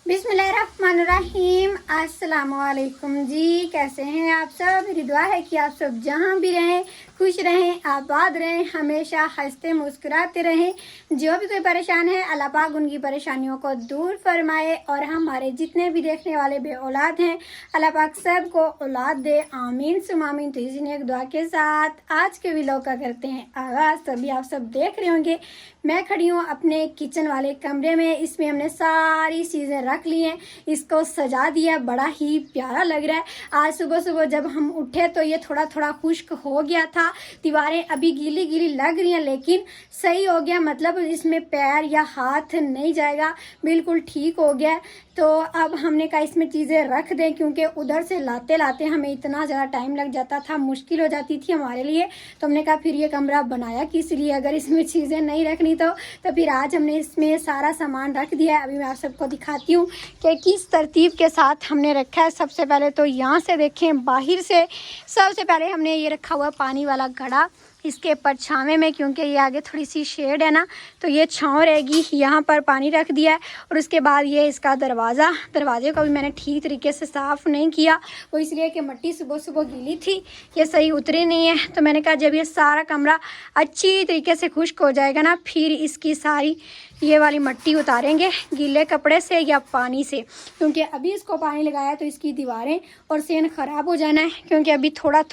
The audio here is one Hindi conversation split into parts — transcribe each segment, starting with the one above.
बिस्मिल्लाहिर्रहमानिर्रहीम। अस्सलामुअलैकुम जी, कैसे हैं आप सब। मेरी दुआ है कि आप सब जहाँ भी रहें खुश रहें, आबाद रहें, हमेशा हंसते मुस्कुराते रहें। जो भी कोई परेशान है अल्लाह पाक उनकी परेशानियों को दूर फरमाए और हमारे जितने भी देखने वाले बे औलाद हैं अल्लाह पाक सब को औलाद दे, आमीन सुम आमीन। तो इसी ने एक दुआ के साथ आज के व्लॉग का करते हैं आगाज़। तभी आप सब देख रहे होंगे मैं खड़ी हूँ अपने किचन वाले कमरे में। इसमें हमने सारी चीज़ें रख ली हैं, इसको सजा दिया, बड़ा ही प्यारा लग रहा है। आज सुबह सुबह जब हम उठे तो ये थोड़ा थोड़ा खुश्क हो गया था, दीवारें अभी गीली गीली लग रही हैं लेकिन सही हो गया, मतलब इसमें पैर या हाथ नहीं जाएगा, बिल्कुल ठीक हो गया। तो अब हमने कहा इसमें चीज़ें रख दें क्योंकि उधर से लाते लाते हमें इतना ज़्यादा टाइम लग जाता था, मुश्किल हो जाती थी हमारे लिए। तो हमने कहा फिर ये कमरा बनाया किस लिए अगर इसमें चीज़ें नहीं रखनी तो फिर आज हमने इसमें सारा सामान रख दिया है। अभी मैं आप सबको दिखाती हूँ कि किस तरतीब के साथ हमने रखा है। सबसे पहले तो यहाँ से देखें, बाहर से सबसे पहले हमने ये रखा हुआ पानी वाला घड़ा इसके परछावे में, क्योंकि ये आगे थोड़ी सी शेड है ना तो ये छाँव रहेगी। यहाँ पर पानी रख दिया है और उसके बाद ये इसका दरवाजे को भी मैंने ठीक तरीके से साफ़ नहीं किया, वो इसलिए कि मिट्टी सुबह सुबह गीली थी, ये सही उतरी नहीं है। तो मैंने कहा जब ये सारा कमरा अच्छी तरीके से खुश्क हो जाएगा ना फिर इसकी सारी ये वाली मिट्टी उतारेंगे गीले कपड़े से या पानी से, क्योंकि अभी इसको पानी लगाया तो इसकी दीवारें और सेन ख़राब हो जाना है, क्योंकि अभी थोड़ा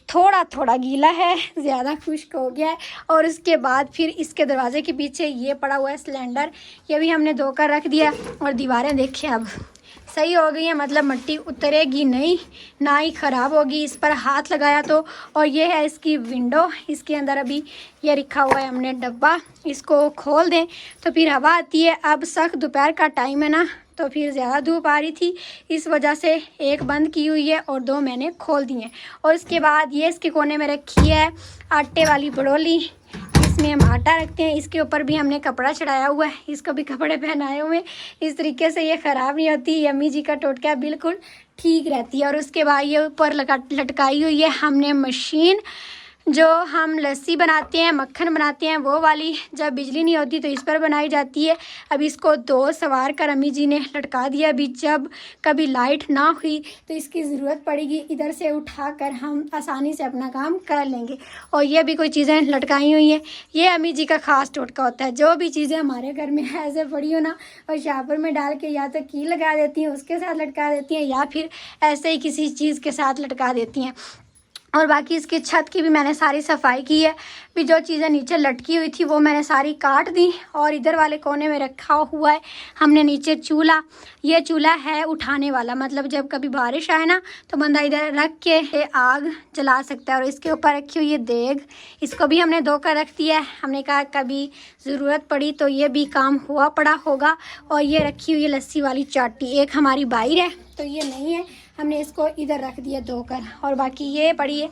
थोड़ा गीला है, ज़्यादा खुश्क हो गया है। और उसके बाद फिर इसके दरवाजे के पीछे ये पड़ा हुआ है सिलेंडर, ये भी हमने धोकर रख दिया। और दीवारें देखिए अब सही हो गई है, मतलब मिट्टी उतरेगी नहीं, ना ही ख़राब होगी इस पर हाथ लगाया तो। और ये है इसकी विंडो, इसके अंदर अभी ये रखा हुआ है हमने डब्बा, इसको खोल दें तो फिर हवा आती है। अब सख्त दोपहर का टाइम है ना तो फिर ज़्यादा धूप आ रही थी, इस वजह से एक बंद की हुई है और दो मैंने खोल दी हैं। और इसके बाद ये इसके कोने में रखी है आटे वाली बड़ोली, इसमें हम आटा रखते हैं। इसके ऊपर भी हमने कपड़ा चढ़ाया हुआ है, इसको भी कपड़े पहनाए हुए हैं, इस तरीके से ये ख़राब नहीं होती। अम्मी जी का टोटका बिल्कुल ठीक रहती है। और उसके बाद ये ऊपर लटकाई हुई है हमने मशीन, जो हम लस्सी बनाते हैं, मक्खन बनाते हैं, वो वाली जब बिजली नहीं होती तो इस पर बनाई जाती है। अब इसको दो सवार कर अम्मी जी ने लटका दिया। अभी जब कभी लाइट ना हुई तो इसकी ज़रूरत पड़ेगी, इधर से उठाकर हम आसानी से अपना काम कर लेंगे। और ये भी कोई चीज़ें लटकाई हुई हैं, ये अम्मी जी का ख़ास टोटका होता है। जो भी चीज़ें हमारे घर में ऐसे पड़ी हो ना और शापर में डाल के या तो की लगा देती हैं उसके साथ लटका देती हैं या फिर ऐसे ही किसी चीज़ के साथ लटका देती हैं। और बाकी इसकी छत की भी मैंने सारी सफाई की है, भी जो चीज़ें नीचे लटकी हुई थी वो मैंने सारी काट दी। और इधर वाले कोने में रखा हुआ है हमने नीचे चूल्हा, ये चूल्हा है उठाने वाला, मतलब जब कभी बारिश आए ना तो बंदा इधर रख के आग जला सकता है। और इसके ऊपर रखी हुई है देग, इसको भी हमने धोकर रख दिया है, हमने कहा कभी ज़रूरत पड़ी तो ये भी काम हुआ पड़ा होगा। और ये रखी हुई है लस्सी वाली चाटी, एक हमारी बाहर है तो ये नहीं है, हमने इसको इधर रख दिया धोकर। और बाकी ये पड़ी है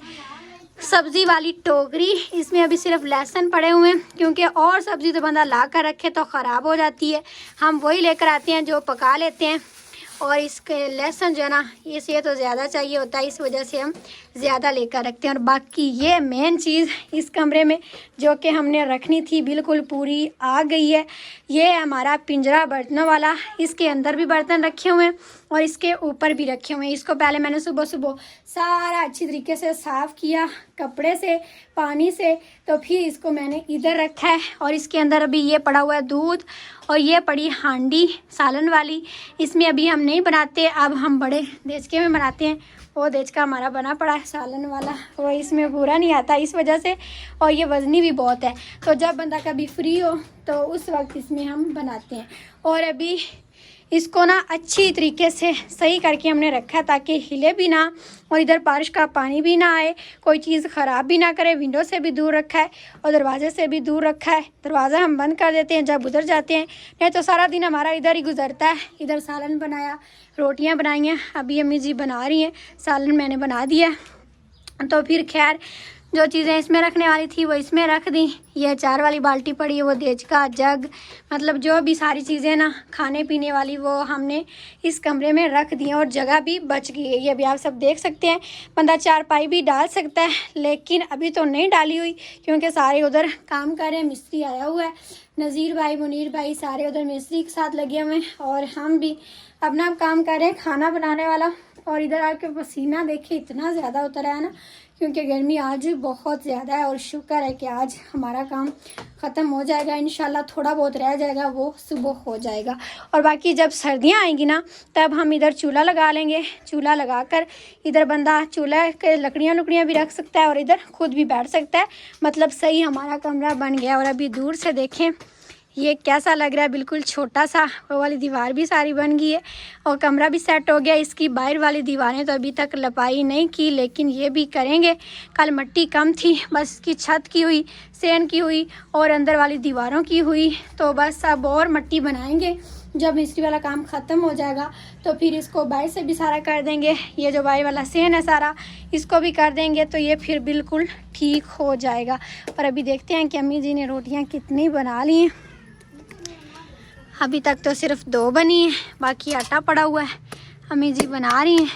सब्ज़ी वाली टोकरी, इसमें अभी सिर्फ लहसुन पड़े हुए हैं, क्योंकि और सब्ज़ी तो बंदा ला कर रखे तो ख़राब हो जाती है, हम वही लेकर आते हैं जो पका लेते हैं। और इसके लहसुन जो है ना इसे तो ज़्यादा चाहिए होता है, इस वजह से हम ज़्यादा लेकर रखते हैं। और बाकी ये मेन चीज़ इस कमरे में जो कि हमने रखनी थी बिल्कुल पूरी आ गई है, ये हमारा पिंजरा बर्तनों वाला, इसके अंदर भी बर्तन रखे हुए हैं और इसके ऊपर भी रखे हुए हैं। इसको पहले मैंने सुबह सुबह सारा अच्छी तरीके से साफ़ किया कपड़े से, पानी से, तो फिर इसको मैंने इधर रखा है। और इसके अंदर अभी ये पड़ा हुआ है दूध और ये पड़ी हांडी सालन वाली, इसमें अभी हम नहीं बनाते, अब हम बड़े देचके में बनाते हैं। वो देचका हमारा बना पड़ा है सालन वाला, वो इसमें पूरा नहीं आता इस वजह से, और ये वज़नी भी बहुत है, तो जब बंदा कभी फ्री हो तो उस वक्त इसमें हम बनाते हैं। और अभी इसको ना अच्छी तरीके से सही करके हमने रखा ताकि हिले भी ना और इधर बारिश का पानी भी ना आए, कोई चीज़ ख़राब भी ना करे। विंडो से भी दूर रखा है और दरवाजे से भी दूर रखा है, दरवाज़ा हम बंद कर देते हैं जब उधर जाते हैं, नहीं तो सारा दिन हमारा इधर ही गुजरता है। इधर सालन बनाया, रोटियां बनाई हैं, अभी अम्मी जी बना रही हैं, सालन मैंने बना दिया। तो फिर खैर जो चीज़ें इसमें रखने वाली थी वो इसमें रख दी। ये अचार वाली बाल्टी पड़ी है, वो देच का जग, मतलब जो भी सारी चीज़ें ना खाने पीने वाली वो हमने इस कमरे में रख दी हैं और जगह भी बच गई है। ये भी आप सब देख सकते हैं, बंदा चारपाई भी डाल सकता है लेकिन अभी तो नहीं डाली हुई क्योंकि सारे उधर काम कर रहे हैं, मिस्त्री आया हुआ है नज़ीर भाई, मुनीर भाई सारे उधर मिस्त्री के साथ लगे हुए हैं और हम भी अपना काम कर रहे हैं खाना बनाने वाला। और इधर आके पसीना देखिए इतना ज़्यादा उतर आया ना, क्योंकि गर्मी आज बहुत ज़्यादा है। और शुक्र है कि आज हमारा काम ख़त्म हो जाएगा इंशाल्लाह। थोड़ा बहुत रह जाएगा वो सुबह हो जाएगा। और बाकी जब सर्दियाँ आएंगी ना तब हम इधर चूल्हा लगा लेंगे। चूल्हा लगाकर इधर बंदा चूल्हा के लकड़ियाँ भी रख सकता है और इधर खुद भी बैठ सकता है। मतलब सही हमारा कमरा बन गया। और अभी दूर से देखें ये कैसा लग रहा है, बिल्कुल छोटा सा। वो वाली दीवार भी सारी बन गई है और कमरा भी सेट हो गया। इसकी बाहर वाली दीवारें तो अभी तक लपाई नहीं की, लेकिन ये भी करेंगे। कल मिट्टी कम थी, बस इसकी छत की हुई, सेन की हुई और अंदर वाली दीवारों की हुई। तो बस अब और मिट्टी बनाएंगे। जब मिस्त्री वाला काम ख़त्म हो जाएगा तो फिर इसको बाहर से भी सारा कर देंगे। ये जो बाहर वाला सेन है सारा, इसको भी कर देंगे तो ये फिर बिल्कुल ठीक हो जाएगा। और अभी देखते हैं कि अम्मी जी ने रोटियाँ कितनी बना ली हैं। अभी तक तो सिर्फ 2 बनी है, बाकी आटा पड़ा हुआ है, अम्मी जी बना रही हैं।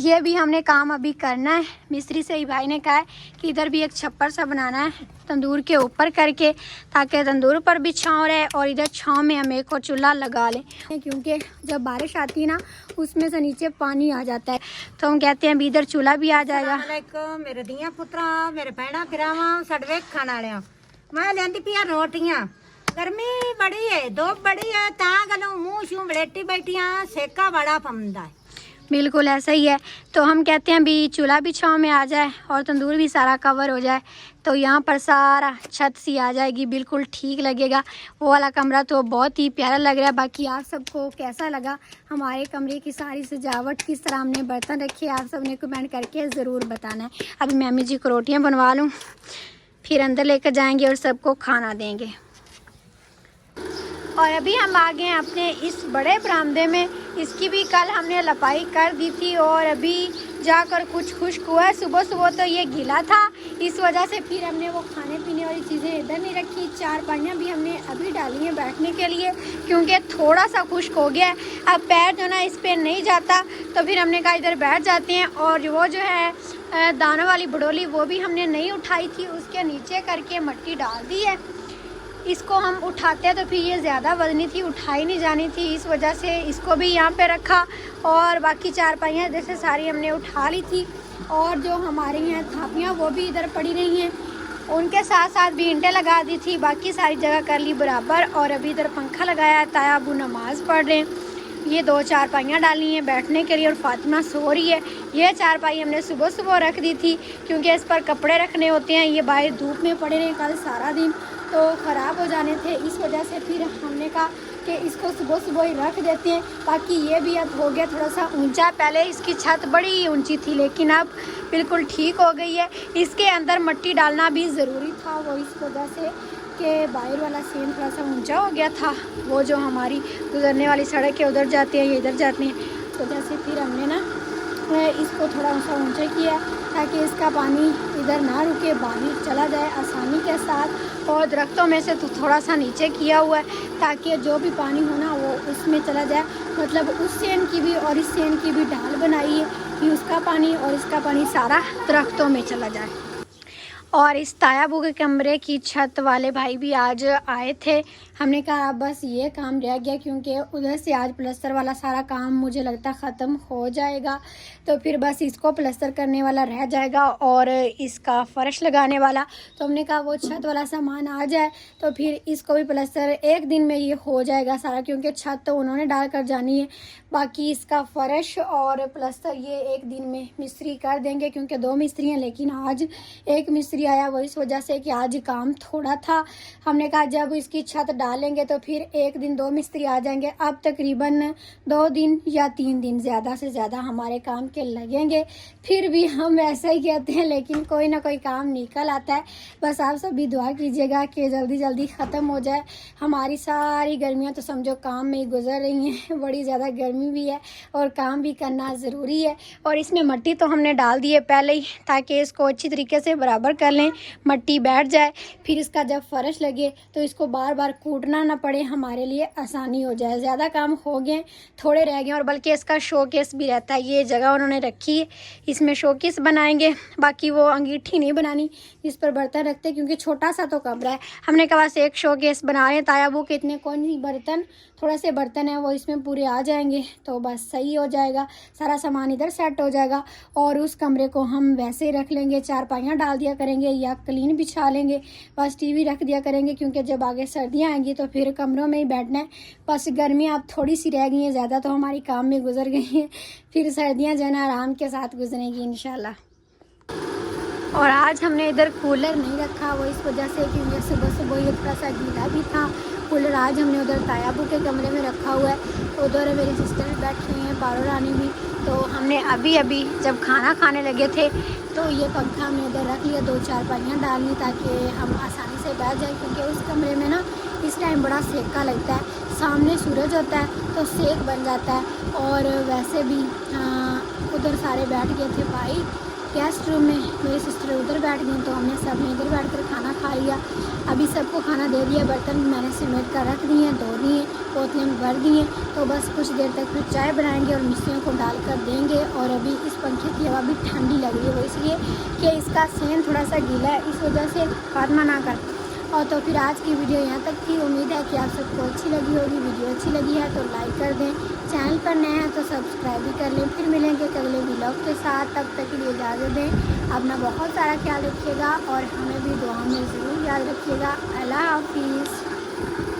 ये भी हमने काम अभी करना है। मिस्त्री से ही भाई ने कहा है कि इधर भी एक छप्पर सा बनाना है तंदूर के ऊपर करके, ताकि तंदूर पर भी छाँव रहे और इधर छाँव में हम एक और चूल्हा लगा लें। क्योंकि जब बारिश आती है ना उसमें से नीचे पानी आ जाता है, तो हम कहते हैं अभी इधर चूल्हा भी आ जाएगा। मेरे दियाँ पुत्रा, मेरे भैन फिरावां सड़वे खाने वाले मैं लेंदी पिया रोटियां। गर्मी बड़ी है, धूप बड़ी है, ता गलों मुँह शूँ बलेटी बैठियां, सेका बड़ा पमदा है। बिल्कुल ऐसा ही है। तो हम कहते हैं अभी चूल्हा भी छाँव में आ जाए और तंदूर भी सारा कवर हो जाए तो यहाँ पर सारा छत सी आ जाएगी, बिल्कुल ठीक लगेगा। वो वाला कमरा तो बहुत ही प्यारा लग रहा है। बाकी आप सबको कैसा लगा हमारे कमरे की सारी सजावट, किस तरह हमने बर्तन रखे, आप सब ने कमेंट करके ज़रूर बताना है। अभी मैं अम्मी जी को रोटियाँ बनवा लूँ, फिर अंदर लेकर जाएंगे और सबको खाना देंगे। और अभी हम आ गए हैं अपने इस बड़े बरामदे में। इसकी भी कल हमने लपाई कर दी थी और अभी जाकर कुछ खुश्क हुआ है। सुबह सुबह तो ये गीला था, इस वजह से फिर हमने वो खाने पीने वाली चीज़ें इधर नहीं रखी। 4 पाइयाँ भी हमने अभी डाली हैं बैठने के लिए, क्योंकि थोड़ा सा खुश्क हो गया है। अब पैर जो ना इस पर नहीं जाता, तो फिर हमने कहा इधर बैठ जाते हैं। और वो जो है दानों वाली बडोली वो भी हमने नहीं उठाई थी, उसके नीचे करके मिट्टी डाल दी है। इसको हम उठाते हैं तो फिर ये ज़्यादा वजनी थी, उठाई नहीं जानी थी, इस वजह से इसको भी यहाँ पे रखा। और बाकी 4 पाइयाँ जैसे सारी हमने उठा ली थी। और जो हमारी हैं थापियाँ वो भी इधर पड़ी रही हैं, उनके साथ साथ भी ईंटें लगा दी थी, बाकी सारी जगह कर ली बराबर। और अभी इधर पंखा लगाया है, ताया अबू नमाज़ पढ़ रहे हैं। ये 2-4 पाइयाँ डाली हैं बैठने के लिए और फातिमा सो रही है। ये 4 पाई हमने सुबह सुबह रख दी थी, क्योंकि इस पर कपड़े रखने होते हैं। ये बाहर धूप में पड़े रहे कल सारा दिन तो ख़राब हो जाने थे, इस वजह से फिर हमने कहा कि इसको सुबह सुबह ही रख देते हैं। बाकी ये भी अब हो गया थोड़ा सा ऊंचा, पहले इसकी छत बड़ी ऊंची थी लेकिन अब बिल्कुल ठीक हो गई है। इसके अंदर मिट्टी डालना भी ज़रूरी था, वो इस वजह से कि बाहर वाला सीन थोड़ा सा ऊंचा हो गया था। वो जो हमारी गुजरने वाली सड़क है उधर जाते हैं, ये इधर जाते हैं, तो वजह से फिर हमने ना इसको थोड़ा सा ऊंचा किया ताकि इसका पानी इधर ना रुके, बाहर चला जाए आसानी के साथ। और दरख्तों में से तो थोड़ा सा नीचे किया हुआ है ताकि जो भी पानी हो ना वो उसमें चला जाए। मतलब उस सेन की भी और इस सेन की भी ढाल बनाई है कि उसका पानी और इसका पानी सारा दरख्तों में चला जाए। और इस तायाबू के कमरे की छत वाले भाई भी आज आए थे। हमने कहा बस ये काम रह गया, क्योंकि उधर से आज प्लस्तर वाला सारा काम मुझे लगता ख़त्म हो जाएगा, तो फिर बस इसको प्लस्तर करने वाला रह जाएगा और इसका फ़र्श लगाने वाला। तो हमने कहा वो छत वाला सामान आ जाए तो फिर इसको भी प्लस्तर एक दिन में ये हो जाएगा सारा, क्योंकि छत तो उन्होंने डाल कर जानी है। बाकी इसका फ़र्श और प्लस्तर ये एक दिन में मिस्त्री कर देंगे, क्योंकि 2 मिस्त्री हैं लेकिन आज एक मिस्त्री आया, वो इस वजह से कि आज काम थोड़ा था। हमने कहा जब इसकी छत डालेंगे तो फिर एक दिन 2 मिस्त्री आ जाएंगे। अब तकरीबन 2 दिन या 3 दिन ज़्यादा से ज़्यादा हमारे काम के लगेंगे। फिर भी हम ऐसा ही कहते हैं, लेकिन कोई ना कोई काम निकल आता है। बस आप सभी दुआ कीजिएगा कि जल्दी जल्दी ख़त्म हो जाए। हमारी सारी गर्मियाँ तो समझो काम में ही गुजर रही हैं, बड़ी ज़्यादा गर्मी भी है और काम भी करना ज़रूरी है। और इसमें मिट्टी तो हमने डाल दी है पहले ही, ताकि इसको अच्छी तरीके से बराबर कर कर लें, मिट्टी बैठ जाए, फिर इसका जब फर्श लगे तो इसको बार बार कूटना ना पड़े, हमारे लिए आसानी हो जाए। ज़्यादा काम हो गए, थोड़े रह गए, और बल्कि इसका शोकेस भी रहता है। ये जगह उन्होंने रखी है, इसमें शोकेस बनाएंगे। बाकी वो अंगीठी नहीं बनानी जिस पर बर्तन रखते, क्योंकि छोटा सा तो कमरा है। हमने कहा बस एक शोकेस बना रहे हैं, ताया वो कि इतने कौन सी बर्तन, थोड़े से बर्तन हैं वो इसमें पूरे आ जाएंगे तो बस सही हो जाएगा, सारा सामान इधर सेट हो जाएगा। और उस कमरे को हम वैसे ही रख लेंगे, चारपाइयाँ डाल दिया करेंगे या क्लीन बिछा लेंगे, बस टीवी रख दिया करेंगे, क्योंकि जब आगे सर्दियाँ आएंगी तो फिर कमरों में ही बैठना है। बस गर्मियाँ अब थोड़ी सी रह गई हैं, ज़्यादा तो हमारी काम में गुजर गई हैं, फिर सर्दियाँ जो है ना आराम के साथ गुजरेंगी इंशाल्लाह। और आज हमने इधर कूलर नहीं रखा, वो इस वजह से क्योंकि सुबह सुबह ये थोड़ा सा गीला भी था कूलर। आज हमने उधर तायाबू के कमरे में रखा हुआ है, तो उधर मेरी सिस्टर भी बैठी हुई हैं, पारो रानी भी। तो हमने अभी जब खाना खाने लगे थे तो ये पंखा हमने उधर रख लिया, 2 चारपाइयाँ डाल ली ताकि हम आसानी से बैठ जाए, क्योंकि उस कमरे में ना इस टाइम बड़ा सेका लगता है, सामने सूरज होता है तो सेक बन जाता है। और वैसे भी उधर सारे बैठ गए थे भाई गेस्ट रूम में, मेरी सिस्टर उधर बैठ गई, तो हमने सब ने इधर बैठकर खाना खा लिया। अभी सबको खाना दे दिया, बर्तन मैंने समेट कर रख दिए, धो दिए, बोतलें में भर दिए, तो बस कुछ देर तक फिर चाय बनाएंगे और मिस्त्रियों को डाल कर देंगे। और अभी इस पंखे की हवा भी ठंडी लग रही है, वो इसलिए कि इसका सेन थोड़ा सा गीला है, इस वजह से फातिमा ना कर। और तो फिर आज की वीडियो यहाँ तक थी, उम्मीद है कि आप सबको अच्छी लगी होगी। वीडियो अच्छी लगी है तो लाइक कर दें, चैनल पर नए हैं तो सब्सक्राइब भी कर लें। फिर मिलेंगे अगले व्लॉग के साथ, तब तक के लिए इजाज़त दें। अपना बहुत सारा ख्याल रखिएगा और हमें भी दुआ में ज़रूर याद रखिएगा। अल्लाह हाफिज़।